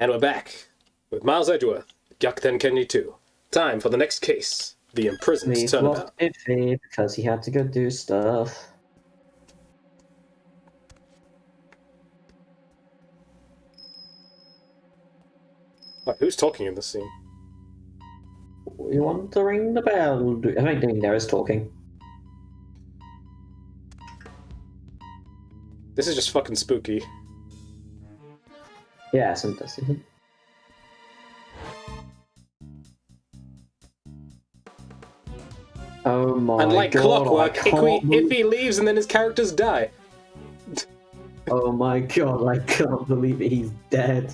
And we're back with Miles Edgeworth, Gyakuten Kenny 2. Time for the next case, the imprisoned turnabout. Because he had to go do stuff. Wait, who's talking in this scene? You want to ring the bell? I think doing there is talking. This is just fucking spooky. Yeah, sometimes. Oh my and like god! clockwork, if he leaves and then his characters die. Oh my god! I can't believe it. He's dead.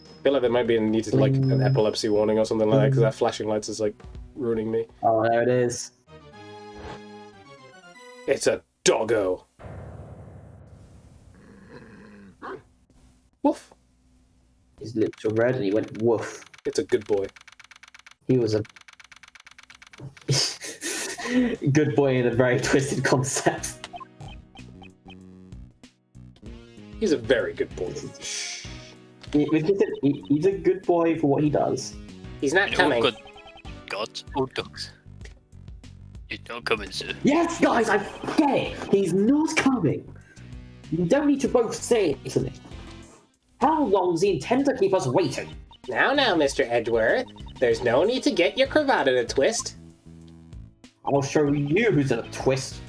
I feel like there might be a need to like an epilepsy warning or something like that because that flashing lights is like ruining me. Oh, there it is. It's a doggo. Woof. His lips were red and he went woof. It's a good boy. He was a good boy in a very twisted concept. He's a very good boy. He's a good boy for what he does. He's not coming. Gods or ducks? He's not coming, sir. Yes, guys, I get it. He's not coming. You don't need to both say it to me. How long does he intend to keep us waiting? Now, Mr. Edgeworth. There's no need to get your cravat in a twist. I'll show you who's in a twist.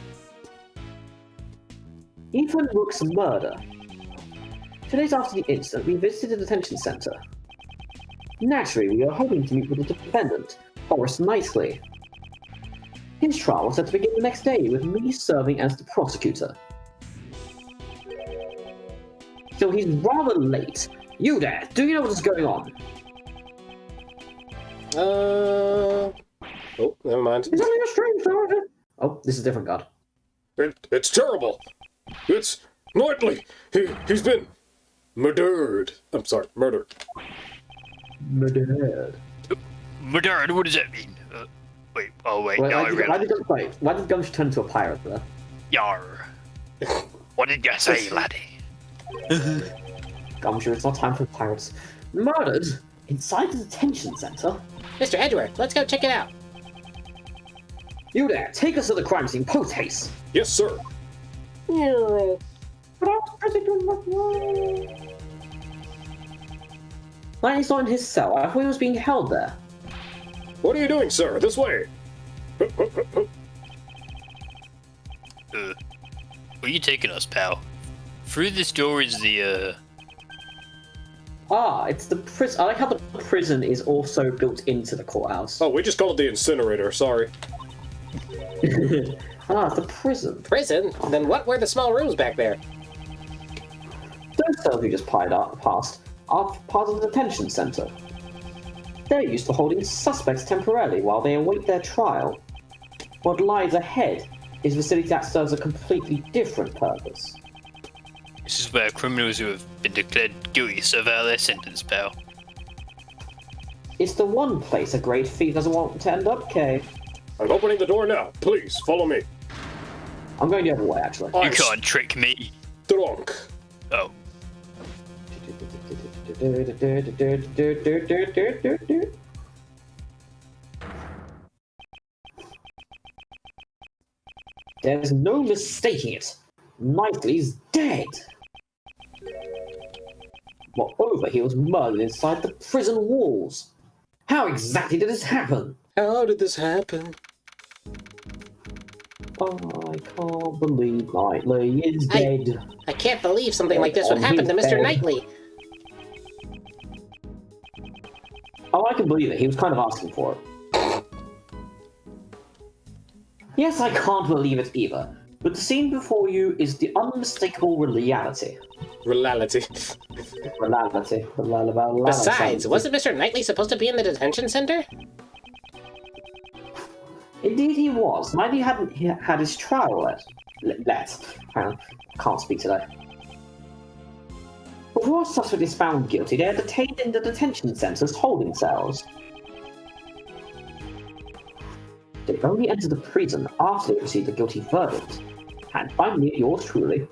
Ethan Rook's murder. 2 days after the incident, we visited the detention center. Naturally, we were hoping to meet with the defendant, Horace Knightley. His trial was set to begin the next day, with me serving as the prosecutor. So he's rather late. You there, do you know what is going on? Oh, never mind. Is that a strange story? Oh, this is a different god. It's terrible. It's Knightley. He's been murdered. I'm sorry, murdered. Murdered. Murdered? What does that mean? Wait, why did Gumsh turn into a pirate there? Yar. What did you say, laddie? Gumshoe, it's not time for pirates. Murdered? Inside the detention center? Mr. Edgeworth, let's go check it out. You there, take us to the crime scene post haste. Yes, sir. Knightley's not in his cell. I thought he was being held there. What are you doing, sir? This way. Where are you taking us, pal? Through this door is the, it's the prison. I like how the prison is also built into the courthouse. Oh, we just called it the incinerator, sorry. It's the prison. Prison? Then what were the small rooms back there? Those cells we just past are part of the detention center. They're used to holding suspects temporarily while they await their trial. What lies ahead is a facility that serves a completely different purpose. This is where criminals who have been declared guilty serve out their sentence, pal. It's the one place a great thief doesn't want to end up, Kay. I'm opening the door now. Please, follow me. I'm going the other way, actually. You can't trick me. Drunk. Oh. There's no mistaking it. Knightley's dead. Moreover, he was murdered inside the prison walls. How exactly did this happen? How did this happen? I can't believe Knightley is dead. I can't believe something like this would happen to Mr. Knightley. Oh, I can believe it. He was kind of asking for it. Yes, I can't believe it either. But the scene before you is the unmistakable reality. Reality. Besides, wasn't Mr. Knightley supposed to be in the detention center? Indeed he was. Knightley hadn't had his trial can't speak today. Before a suspect is found guilty, they are detained in the detention center's holding cells. They only enter the prison after they receive a guilty verdict. And by me, yours truly.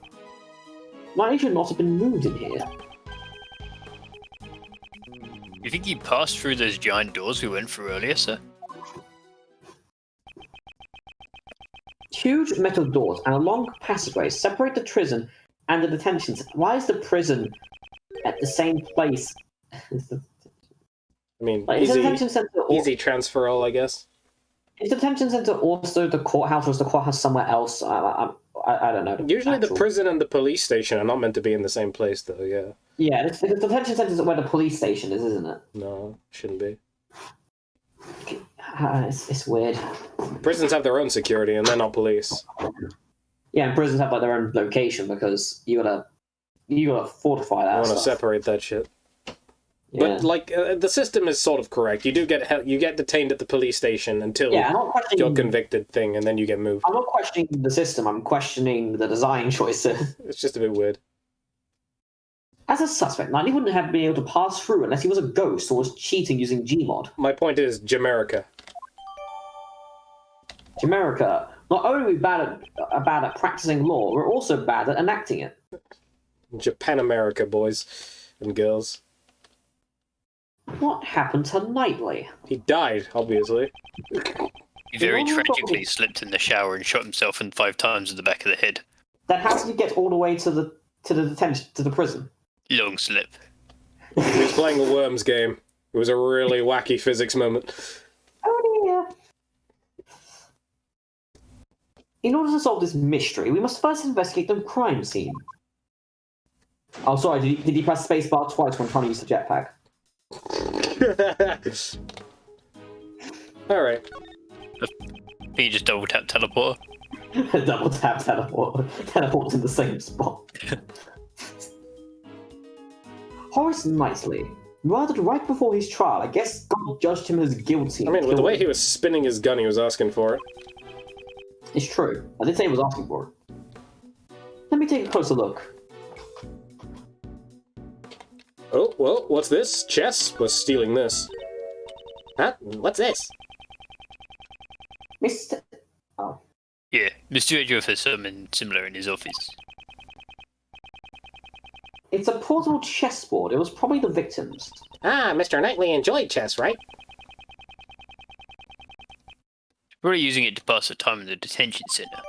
Why should not have been moved in here? You think you passed through those giant doors we went through earlier, sir? Huge metal doors and a long passageway separate the prison and the detention center. Why is the prison at the same place? I mean, Like, is the detention center easy transferal, I guess. Is the detention center also the courthouse, or is the courthouse somewhere else? I don't know. Usually the prison and the police station are not meant to be in the same place, though, yeah. Yeah, the detention center is where the police station is, isn't it? No, shouldn't be. It's weird. Prisons have their own security, and they're not police. Yeah, and prisons have like their own location because you gotta fortify that. I want to stuff. separate that shit. Yeah. But like the system is sort of correct. You do get detained at the police station until I'm not questioning you're convicted thing, and then you get moved. I'm not questioning the system. I'm questioning the design choices. It's just a bit weird. As a suspect, Knightley wouldn't have been able to pass through unless he was a ghost or was cheating using Gmod. My point is Jamaica. Jamaica, not only are we bad at practicing law, we're also bad at enacting it. Japan America, boys and girls. What happened to Knightley? He died, obviously. He very Yeah. tragically slipped in the shower and shot himself in 5 times in the back of the head. Then how did he get all the way to the detention to the prison? Long slip. He was playing the Worms game. It was a really wacky physics moment. Oh dear. In order to solve this mystery, we must first investigate the crime scene. Oh, sorry, did he press spacebar twice when trying to use the jetpack? Alright. He just double tap teleporter. Double tap teleport to the same spot. Horace Knightley, murdered right before his trial. I guess God judged him as guilty. I mean, with the way he was spinning his gun, he was asking for it. It's true. I did say he was asking for it. Let me take a closer look. Oh, well, what's this? Chess was stealing this. Huh? What's this? Mr. Oh. Yeah, Mr. Edgeworth has something similar in his office. It's a portable chessboard. It was probably the victim's. Ah, Mr. Knightley enjoyed chess, right? Probably using it to pass the time in the detention center.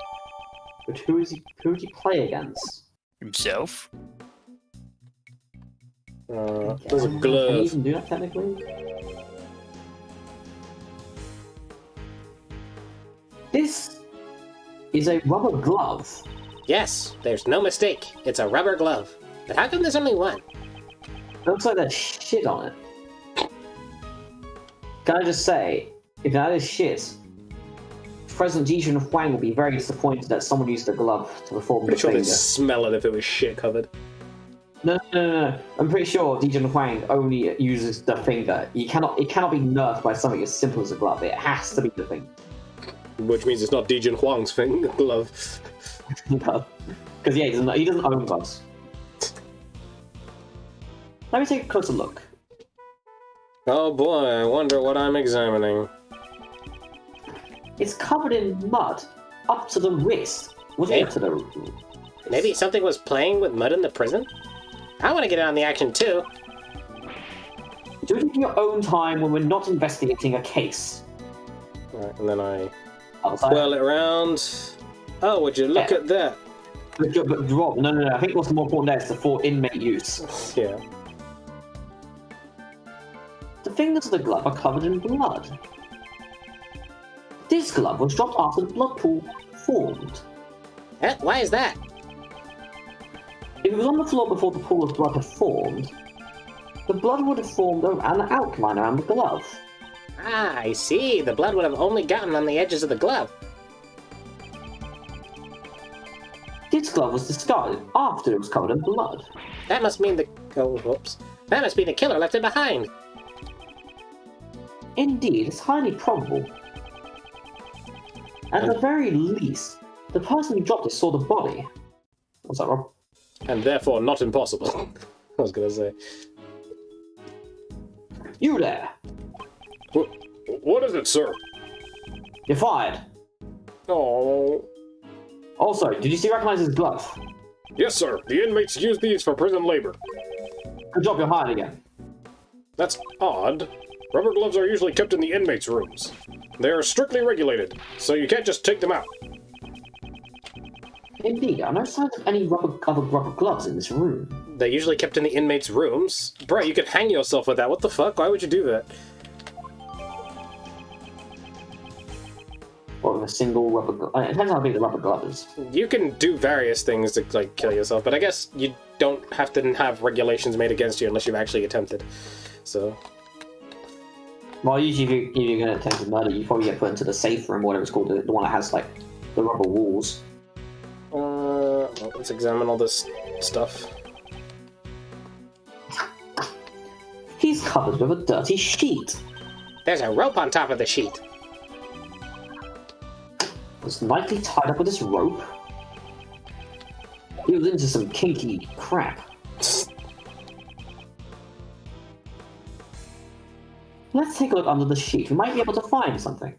But who did he play against? Himself? There's a Can he glove. even do that technically? This is a rubber glove. Yes, there's no mistake. It's a rubber glove. But how come there's only one? It looks like there's shit on it. Can I just say, if that is shit, President Ji Huang will be very disappointed that someone used the glove to perform the Pretty sure finger. they'd smell it if it was shit covered. No. I'm pretty sure Ji Huang only uses the finger. It cannot be nerfed by something as simple as a glove. It has to be the finger. Which means it's not Dijin Huang's glove. Because yeah, he doesn't own gloves. Let me take a closer look. Oh boy, I wonder what I'm examining. It's covered in mud, up to the wrist. Was it Hey. up to the wrist? Maybe something was playing with mud in the prison? I want to get in on the action too. Do it in your own time when we're not investigating a case. Alright, and then I Outside. whirl it around. Oh, would you look Yeah. at that? But Rob, no. I think what's more important there is the for inmate use. Yeah. The fingers of the glove are covered in blood. This glove was dropped after the blood pool formed. Why is that? If it was on the floor before the pool of blood had formed, the blood would have formed an outline around the glove. Ah, I see. The blood would have only gotten on the edges of the glove. This glove was discarded after it was covered in blood. That must mean That must be the killer left it behind. Indeed, it's highly probable. At the very least, the person who dropped it saw the body. What's that, Rob? And therefore not impossible. I was gonna say. You there! What is it, sir? You're fired! Oh. Also, did you recognize his glove? Yes, sir. The inmates use these for prison labor. Good job, you're hired again. That's odd. Rubber gloves are usually kept in the inmates' rooms. They are strictly regulated, so you can't just take them out. Indeed, I no signs of any other rubber gloves in this room. They're usually kept in the inmates' rooms. Bro, you could hang yourself with that. What the fuck? Why would you do that? What, with a single rubber glove? It depends how big the rubber glove is. You can do various things to, like, kill yourself, but I guess you don't have to have regulations made against you unless you've actually attempted. So... Well, usually if you're going to attempt to murder, you probably get put into the safe room, whatever it's called, the one that has, like, the rubber walls. Well, let's examine all this stuff. He's covered with a dirty sheet. There's a rope on top of the sheet. Was nicely tied up with this rope. He was into some kinky crap. Let's take a look under the sheet. We might be able to find something.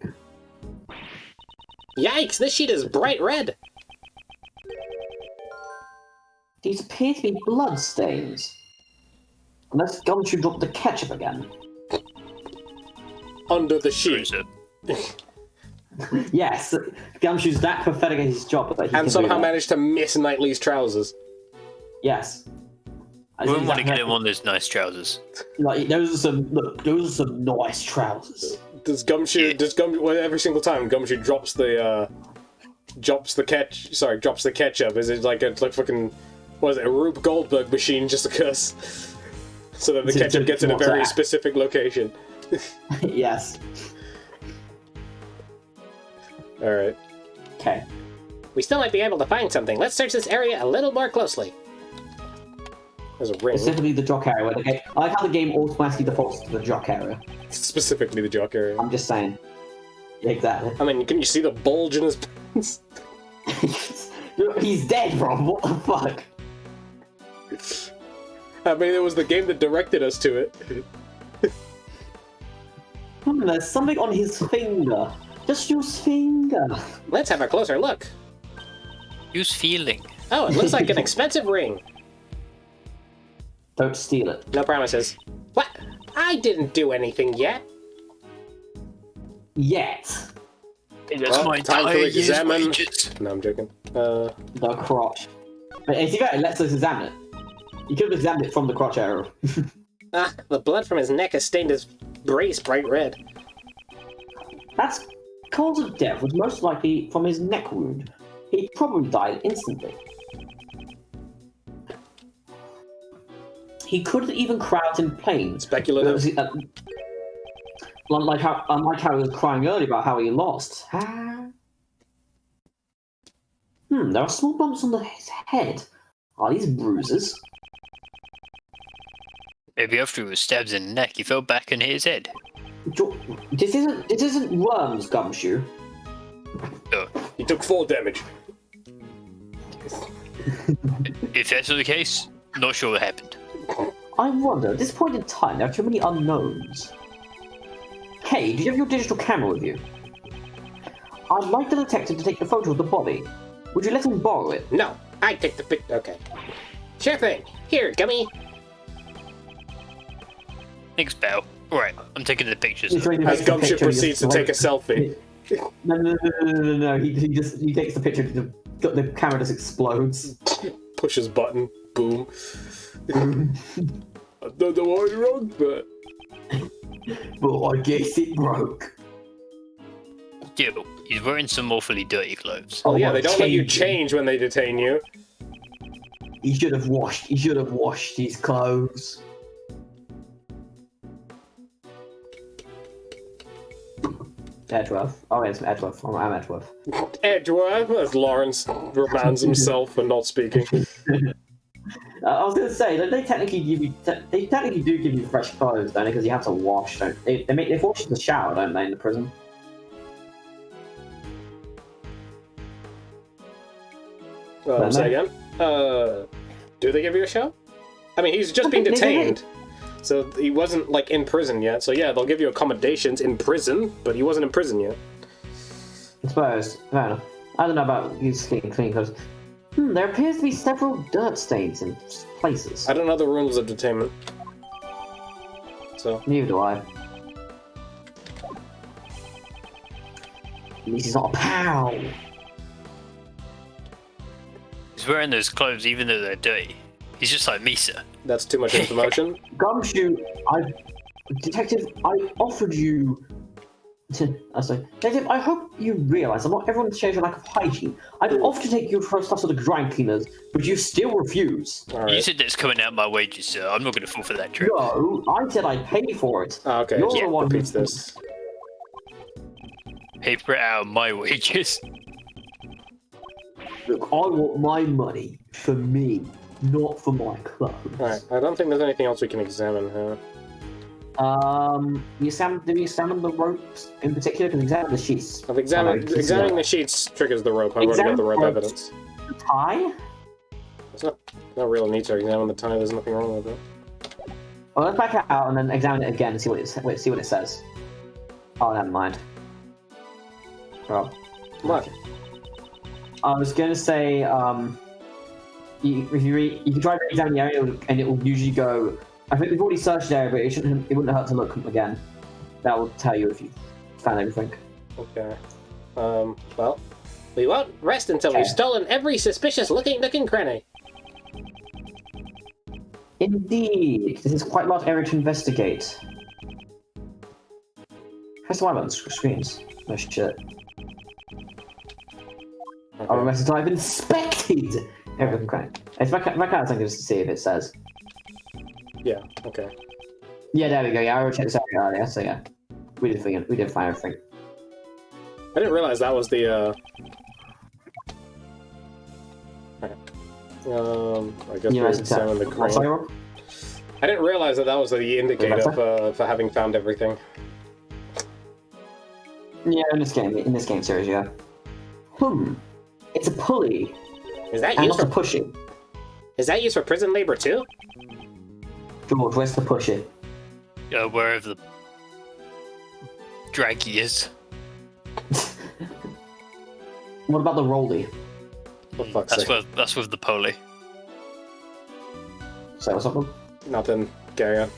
Yikes, this sheet is bright red. These appear to be blood stains. Unless Gumshoe dropped the ketchup again. Under the sheet. Yes, Gumshoe's that pathetic at his job that he And can somehow do that. managed to miss Knightley's trousers. Yes. I wouldn't want to get him on those nice trousers. Like, those are some nice trousers. Does Gumshoe, well, every single time Gumshoe drops the ketchup, is it like fucking, what is it, a Rube Goldberg machine just occurs? So that the ketchup gets in a very specific location. Yes. Alright. Okay. We still might be able to find something. Let's search this area a little more closely. There's a ring. Specifically the jock area. I like how the game automatically defaults to the jock area. Specifically the jock area. I'm just saying. Yeah, exactly. I mean, can you see the bulge in his pants? He's dead, bro. What the fuck? I mean, it was the game that directed us to it. There's something on his finger. Just use finger. Let's have a closer look. Use feeling. Oh, it looks like an expensive ring. Don't steal it. No promises. What? I didn't do anything yet. Yet. That's my time to entire year's examine. wages. No, I'm joking. The crotch. But if you go, let's examine it. You could have examined it from the crotch area. The blood from his neck has stained his brace bright red. That's cause of death was most likely from his neck wound. He probably died instantly. He couldn't even cry out in pain. Speculative. Unlike how he was crying earlier about how he lost. There are small bumps on his head. Are these bruises? Maybe after he was stabbed in the neck, he fell back and hit his head. This isn't worms, Gumshoe. Oh. He took 4 damage. If that's not the case, not sure what happened. I wonder, at this point in time, there are too many unknowns. Hey, do you have your digital camera with you? I'd like the detective to take a photo of the body. Would you let him borrow it? No, I take the pic. Okay. Sure thing. Here, Gummy. Thanks, pal. Alright, I'm taking the pictures. As Gumshoe proceeds to take a selfie. No. He takes the picture. The camera just explodes. Pushes button. Boom. I don't know why you're wrong, but I guess it broke. Yo, he's wearing some awfully dirty clothes. oh yeah, they don't let you change when they detain you. He should have washed his clothes. Edgeworth. Oh, it's Edgeworth. I'm Edgeworth. Edgeworth, as Lawrence reminds himself for not speaking. I was gonna say, they technically do give you fresh clothes, don't they? Because you have to wash. They force you to shower, don't they, in the prison? Say again? Do they give you a shower? I mean, he's just been detained. So he wasn't, like, in prison yet. So yeah, they'll give you accommodations in prison, but he wasn't in prison yet. I suppose. Fair enough. I don't know about these clean clothes. There appears to be several dirt stains in places. I don't know the rules of detainment. So. Neither do I. At least he's not a pal. He's wearing those clothes even though they're dirty. He's just like Misa. That's too much information. Gumshoe, Detective, I offered you... Detective, I hope you realise that not everyone shares a lack of hygiene. I'd offer to take you for stuff to the dry cleaners, but you still refuse. All right. You said that's coming out my wages, sir. I'm not going to fall for that trick. No, I said I'd pay for it. Oh, okay, You're yeah, the one repeats who... this. Pay for it out of my wages. Look, I want my money for me, not for my clothes. Alright, I don't think there's anything else we can examine here. Did we examine the ropes in particular? Because examine the sheets. I've examining the sheets triggers the rope. I've already got the rope evidence. The tie? There's no real need to examine the tie. There's nothing wrong with it. Well, let's back it out and then examine it again and see what it says. Oh, never mind. Oh. What? I was going to say, you can try to examine the area and it will usually go. I think we've already searched the area, but it wouldn't hurt to look again. That will tell you if you found everything. Okay. Well, we won't rest until we've stolen every suspicious-looking nook and cranny. Indeed, this is quite a large area to investigate. Press the Y button, screens. No shit. Okay. I'll rest until I've inspected everything. It's back out just to see if it says. Yeah, okay. Yeah, there we go. Yeah, I already checked this area earlier, so yeah. We did find everything. I didn't realize that was the, I guess we examined the crane. I didn't realize that was the indicator for having found everything. Yeah, in this game series, yeah. It's a pulley. Is that and used not for a pushing? Is that used for prison labor too? George, where's the push it? Wherever the draggy is. What about the rolly? For fuck's sake. That's with the pulley. Say what's up? Nothing. Carry on.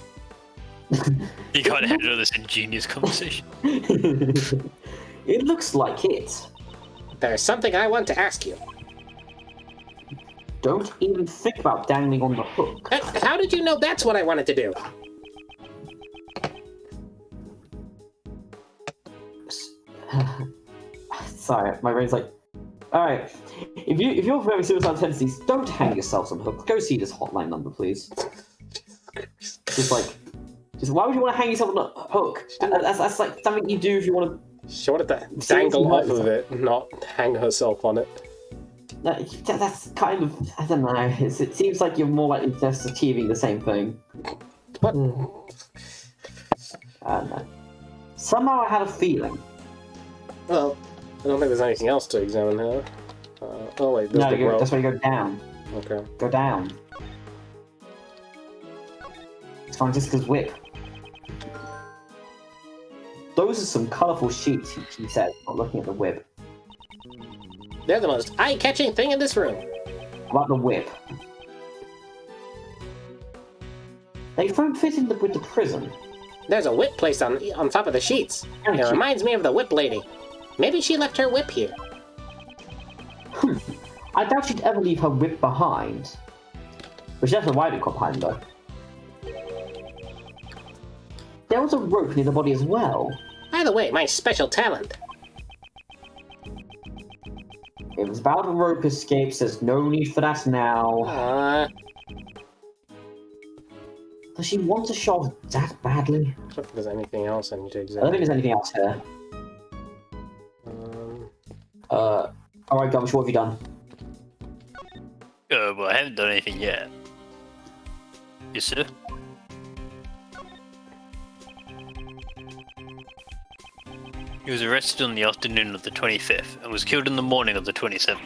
You can't handle this ingenious conversation. It looks like it. There's something I want to ask you. Don't even think about dangling on the hook. How did you know that's what I wanted to do? Sorry, my brain's like, alright, if you're having suicidal tendencies, don't hang yourself on the hook. Go see this hotline number, please. Just why would you want to hang yourself on a hook? That's like something you do if you want to... She wanted to dangle off of it, not hang herself on it. That's kind of... I don't know. It seems like you're more likely just achieving the same thing. What? I don't know. Somehow I had a feeling. Well, I don't think there's anything else to examine here. Oh wait, there's the rope. That's where you go down. Okay. Go down. It's Francisca's whip. Those are some colourful sheets, he said, not looking at the whip. They're the most eye-catching thing in this room. About the whip. They don't fit in with the prison. There's a whip placed on top of the sheets. It reminds me of the whip lady. Maybe she left her whip here. I doubt she'd ever leave her whip behind. But she left her riding crop behind, though. There was a rope near the body as well. By the way, my special talent. It was about a rope escapes. There's no need for that now. Does she want to show off that badly? I don't think there's anything else I need to I examine. don't think there's anything else here. Alright, Gumsh, what have you done? Well, I haven't done anything yet. Yes, sir. He was arrested on the afternoon of the 25th and was killed in the morning of the 27th.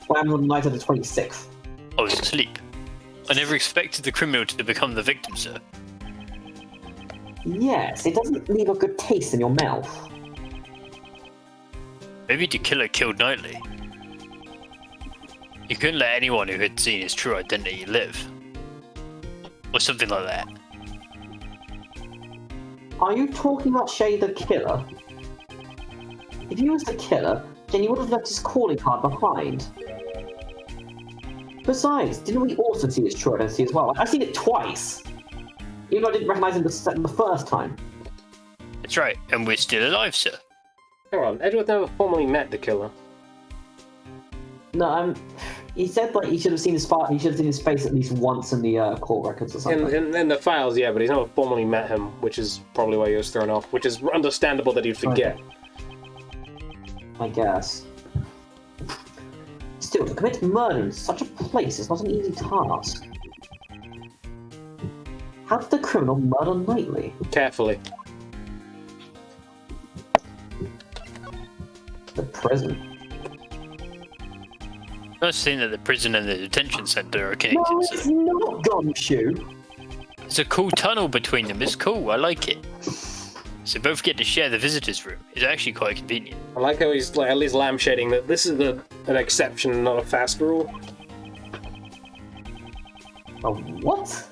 What happened on the night of the 26th? I was asleep. I never expected the criminal to become the victim, sir. Yes, it doesn't leave a good taste in your mouth. Maybe the killer killed Knightley. He couldn't let anyone who had seen his true identity live. Or something like that. Are you talking about Shay the killer? If he was the killer, then he would have left his calling card behind. Besides, didn't we also see his true identity as well? I've seen it twice! Even though I didn't recognise him the first time. That's right, and we're still alive, sir. Hang on, Edgeworth never formally met the killer. No, he said like he should have seen his face at least once in the court records or something. In the files, yeah, but he's never formally met him, which is probably why he was thrown off, which is understandable that he'd forget. Okay. I guess. Still, to commit murder in such a place is not an easy task. How did the criminal murder Knightley? Carefully. The prison. I think that the prison and the detention centre are connected. No, it's So not, Gumshoe! it's a cool tunnel between them. It's cool. I like it. So both get to share the visitors' room. It's actually quite convenient. I like how he's like at least lampshading that this is an exception, not a fast rule. Oh, what?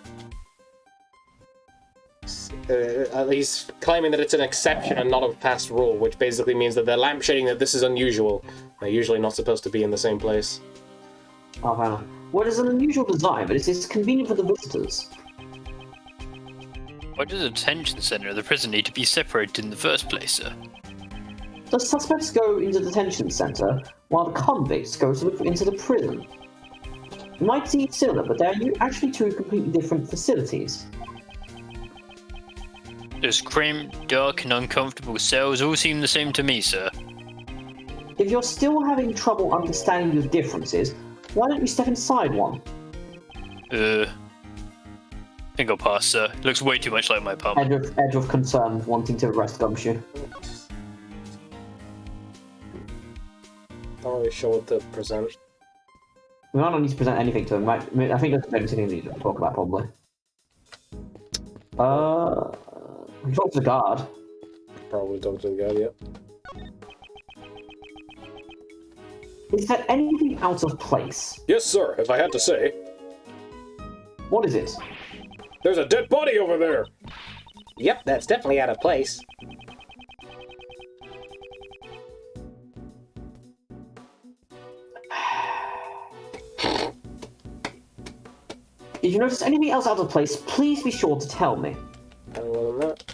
He's claiming that it's an exception and not a fast rule, which basically means that they're lampshading that this is unusual. They're usually not supposed to be in the same place. Oh, wow. Well, it's an unusual design, but it's convenient for the visitors. Why does the detention centre and the prison need to be separated in the first place, sir? The suspects go into the detention centre, while the convicts go into the prison. It might seem similar, but they're actually two completely different facilities. Those cramped, dark, and uncomfortable cells all seem the same to me, sir. If you're still having trouble understanding the differences, why don't you step inside one? I think I'll pass, sir. Looks way too much like my apartment. Edge of concern, wanting to arrest Gumshoe. Not really sure what to present. We might not need to present anything to him. I think that's the only thing we need to talk about, probably. We talk to the guard. Probably talk to the guy, yep. Is there anything out of place? Yes, sir, if I had to say. What is it? There's a dead body over there! Yep, that's definitely out of place. If you notice anything else out of place, please be sure to tell me. Any more than that?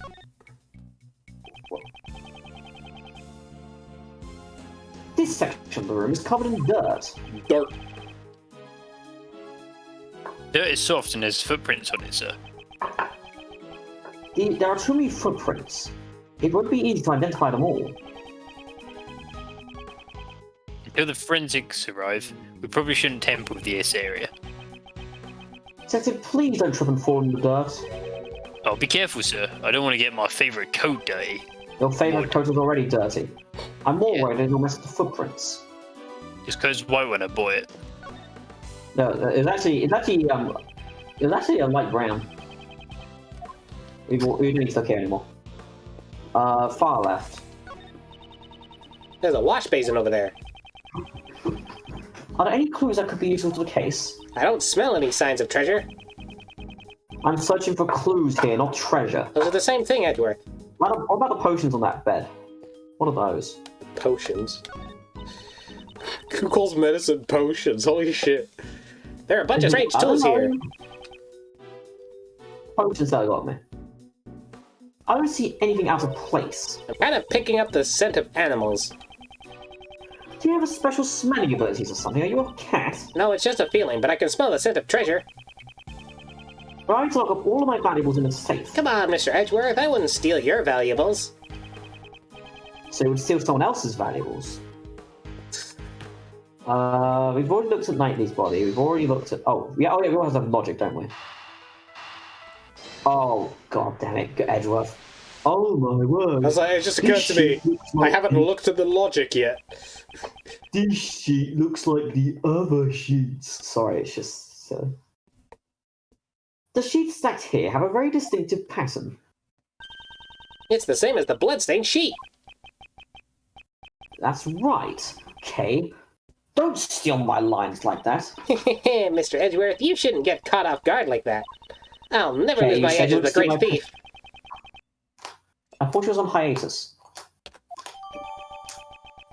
This section of the room is covered in dirt. Dirt. Dirt is soft and there's footprints on it, sir. There are too many footprints. It won't be easy to identify them all. Until the forensics arrive, we probably shouldn't tamper with this area. Detective, please don't trip and fall in the dirt. Oh, be careful, sir. I don't want to get my favourite coat dirty. Your favourite coat is already dirty. I'm more worried that you'll mess with the footprints. Just because white when I bought it. No, it's actually a light brown. We don't need to look here anymore. Far left. There's a wash basin over there. Are there any clues that could be useful to the case? I don't smell any signs of treasure. I'm searching for clues here, not treasure. Those are the same thing, Edgeworth. What about the potions on that bed? What are those? Potions? Who calls medicine potions? Holy shit. There are a bunch of strange tools here. Potions that got me. I don't see anything out of place. I'm kind of picking up the scent of animals. Do you have a special smelling abilities or something? Are you a cat? No, it's just a feeling, but I can smell the scent of treasure. Well, I need to lock up all of my valuables in a safe. Come on, Mr. Edgeworth, I wouldn't steal your valuables. So you would steal someone else's valuables? We've already looked at Knightley's body. We've already looked at... we always have logic, don't we? Oh, god damn it, Edgeworth. Oh my word. I was like, it just occurred to me, I haven't looked at the logic yet. This sheet looks like the other sheets. Sorry, it's just... The sheets stacked here have a very distinctive pattern. It's the same as the bloodstained sheet. That's right. Okay. Don't steal my lines like that. Mr. Edgeworth, you shouldn't get caught off guard like that. I'll never Okay, lose my you said edge you as the would steal great my- thief. I thought you was on hiatus.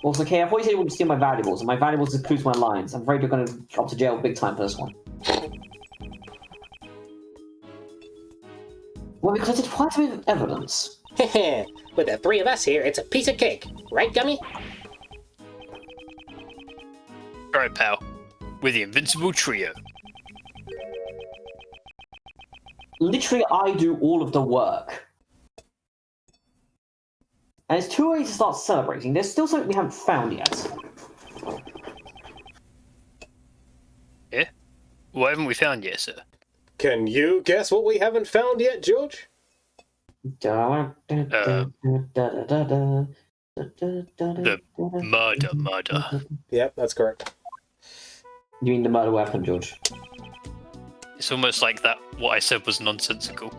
Also, okay, I thought you said you wouldn't steal my valuables, and my valuables includes my lines. I'm afraid you're going to drop to jail big time for this one. Well, because it's quite a bit of evidence. With the three of us here, it's a piece of cake. Right, Gummy? Alright, pal. We're the invincible trio. Literally, I do all of the work. And it's too early to start celebrating. There's still something we haven't found yet. Yeah? What haven't we found yet, sir? Can you guess what we haven't found yet, George? The murder. Yep, that's correct. You mean the murder weapon, George? It's almost like that what I said was nonsensical.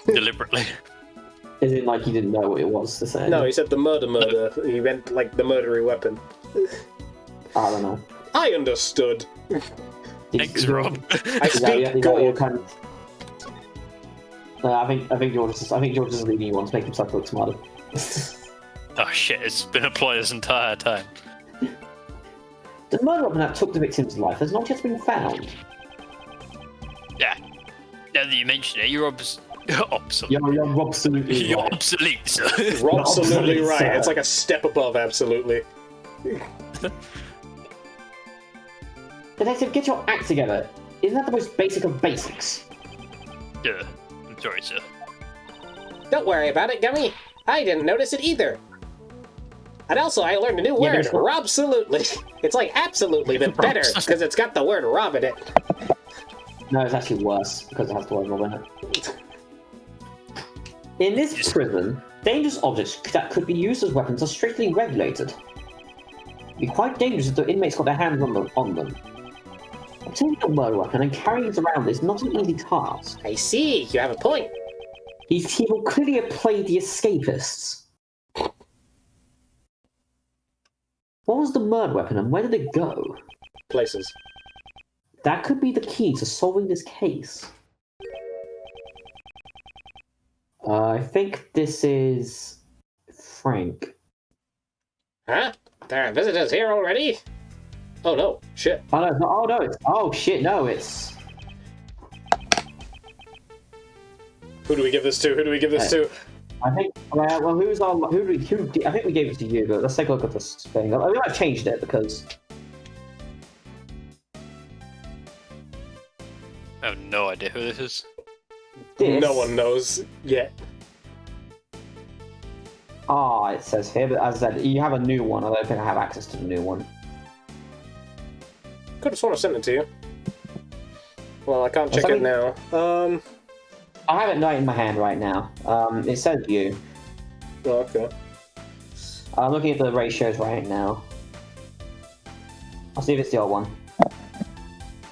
Deliberately. Is it like you didn't know what it was to say? No, he said the murder. He meant like the murdery weapon. I don't know. I understood. Thanks, Rob. I Is that speak your gold. kind of... No, I think George is leading you on to make himself look smarter. Oh shit, it's been applied this entire time. The murder weapon that took the victim's life has not yet been found. Yeah. Now that you mention it, you're obsolete. You're absolutely You're right. obsolete, sir. Robsolutely Absolutely, right. sir. It's like a step above absolutely. Detective, get your act together. Isn't that the most basic of basics? Yeah. I'm sorry, sir. Don't worry about it, Gummy. I didn't notice it either. And also, I learned a new word, but- Robsolutely. It's like absolutely, but better, because it's got the word Rob in it. No, it's actually worse because it has the word Rob in it. In this prison, dangerous objects that could be used as weapons are strictly regulated. It'd be quite dangerous if the inmates got their hands on them. Obtaining a murder weapon and carrying it around is not an easy task. I see, you have a point. These people clearly have played the escapists. What was the murder weapon and where did it go? Places. That could be the key to solving this case. I think this is Frank. Huh? There are visitors here already? Oh no, shit. Oh shit, no, it's... Who do we give this to? Who do we give this to? I think, well, I think we gave it to you, but let's take a look at this thing. I mean, I've changed it because... I have no idea who this is. No one knows yet. It says here, but as I said, you have a new one. I don't think I have access to the new one. Could have sworn I sent it to you. Well, I can't check it now. I have it right in my hand right now. It says you. Oh, okay. I'm looking at the ratios right now. I'll see if it's the old one.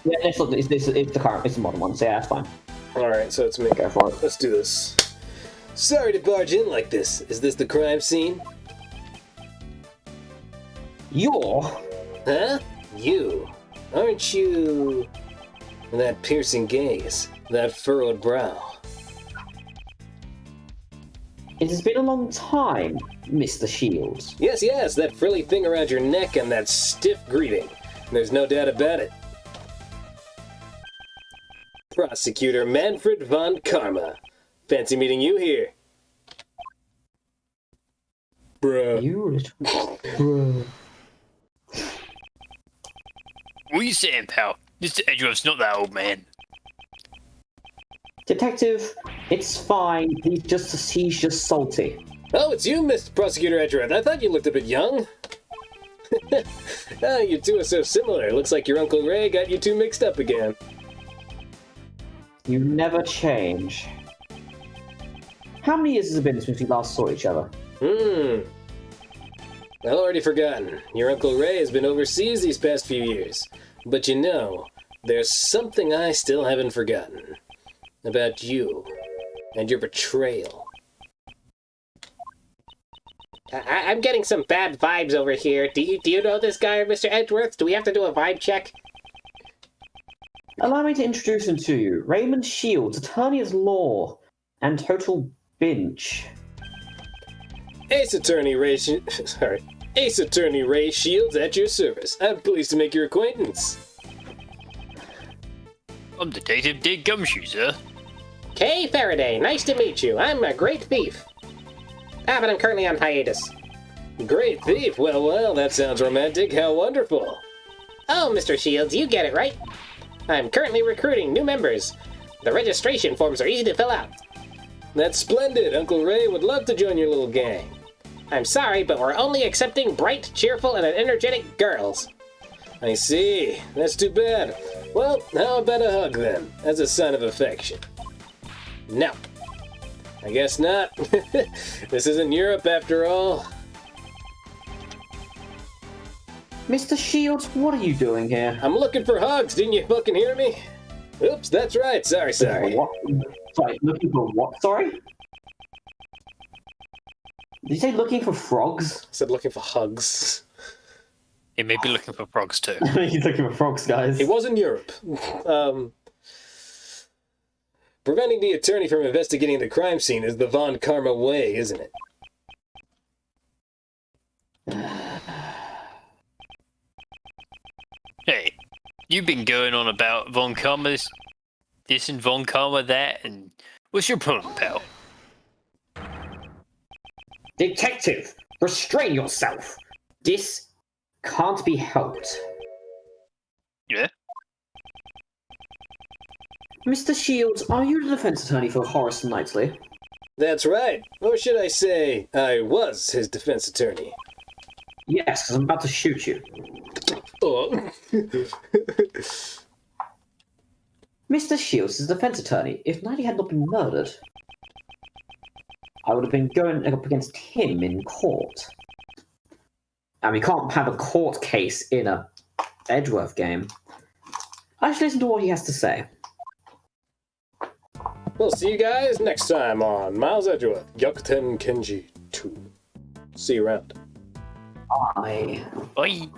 Yeah, it's the current, it's the modern one, so yeah, that's fine. Alright, so it's me. Go for it. Let's do this. Sorry to barge in like this. Is this the crime scene? You're... Huh? You. Aren't you... that piercing gaze, that furrowed brow? It has been a long time, Mr. Shields. Yes, yes, that frilly thing around your neck and that stiff greeting. There's no doubt about it. Prosecutor Manfred von Karma. Fancy meeting you here. Bruh. You little... Bro. What are you saying, pal? Mr. Edgeworth's not that old man. Detective, it's fine. He's just salty. Oh, it's you, Mr. Prosecutor Edgeworth. I thought you looked a bit young. Ah, you two are so similar. Looks like your Uncle Ray got you two mixed up again. You never change. How many years has it been since we last saw each other? I've already forgotten. Your Uncle Ray has been overseas these past few years. But you know, there's something I still haven't forgotten. About you. And your betrayal. I'm getting some bad vibes over here. Do you know this guy, Mr. Edgeworth? Do we have to do a vibe check? Allow me to introduce him to you. Raymond Shields, attorney at law, and total binge. Ace Attorney Ray Shields at your service. I'm pleased to make your acquaintance. I'm Detective Dick Gumshoe, sir. Kay Faraday, nice to meet you. I'm a great thief. But I'm currently on hiatus. Great thief? Well, that sounds romantic. How wonderful. Oh, Mr. Shields, you get it right. I'm currently recruiting new members. The registration forms are easy to fill out. That's splendid. Uncle Ray would love to join your little gang. I'm sorry, but we're only accepting bright, cheerful, and energetic girls. I see. That's too bad. Well, how about a hug then, as a sign of affection? No. I guess not. This isn't Europe after all. Mr. Shields, what are you doing here? I'm looking for hugs, didn't you fucking hear me? Oops, that's right, sorry. What? Sorry, looking for what? Sorry? Did you say looking for frogs? I said looking for hugs. He may be looking for frogs too. He's looking for frogs, guys. He was in Europe. Preventing the attorney from investigating the crime scene is the Von Karma way, isn't it? Hey, you've been going on about Von Karma's this and Von Karma that, and what's your problem, pal? Detective, restrain yourself. This can't be helped. Yeah? Mr. Shields, are you the defense attorney for Horace Knightley? That's right. Or should I say, I was his defense attorney. Yes, because I'm about to shoot you. Oh. Mr. Shields is the defense attorney. If Knightley had not been murdered, I would have been going up against him in court. And we can't have a court case in a Edgeworth game. I should listen to what he has to say. We'll see you guys next time on Miles Edgeworth, Gyokuten Kenji 2. See you around. Bye. Bye.